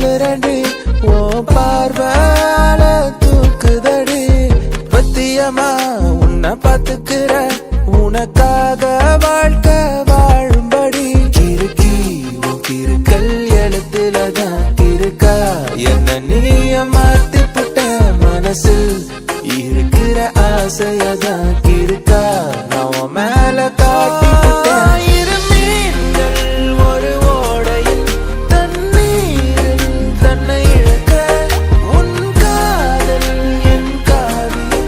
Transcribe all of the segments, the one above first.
சொல்லுறேன்டி ஓ பார்வால தூக்குதடி பத்தியமா உன்னை பாத்துக்கிற உனக்காக வாழ்க்கை வாழும்படி கிறுக்கி உன் கிறுக்கல் எழுத்துலதான் இருக்கா என்ன நீய மாத்தி புட்ட மனசில் இருக்கிற ஆசையதான் இருக்கா நான் மேல காட்டி இரு மீன்கள் ஒரு ஓடையில் தண்ணீரில் தன்னை இழக்க உன் காதல் என் காவி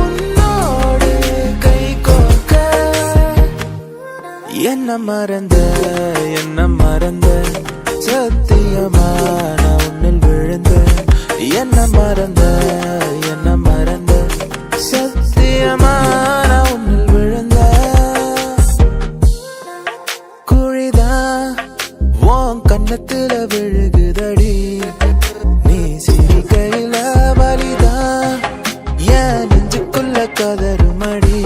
உன்னோடு கை கோர்க்க என்ன மறந்த சத்தியமா நான் உன்னில் விழுந்த என்ன மறந்த சத்தியமா நான் உன்னில் விழுந்த குழிதான் உன் கண்ணத்துல விழுகுதடி நீ சிரிக்கையில வலிதான் என் நெஞ்சுக்குள்ள கதறுமடி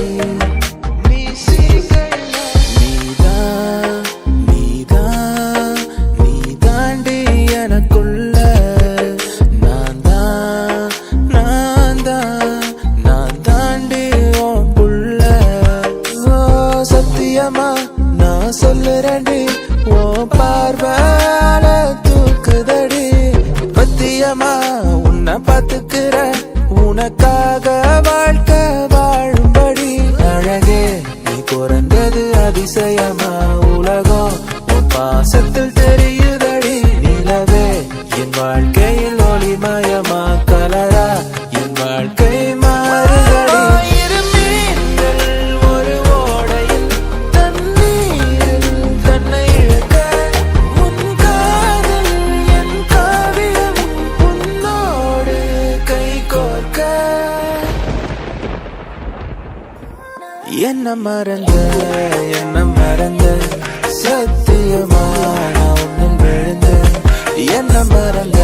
நான் சொல்லுறேன்டி ஓ பார்வால தூக்குதடி பத்தியமா உன்னை பாத்துக்கிற உனக்காக வாழ்க்கை வாழும்படி அழகே நீ பிறந்தது அதிசயமா உலகம் உன் பாசத்தில் தெரியுதடி நிலவே என் வாழ்க்கையில் ஒளிமயமா கலரா என் வாழ்க்கை மாறுதடி என்ன மறந்த சத்தியமா நான் உன்னில் விழுந்த என்ன மறந்த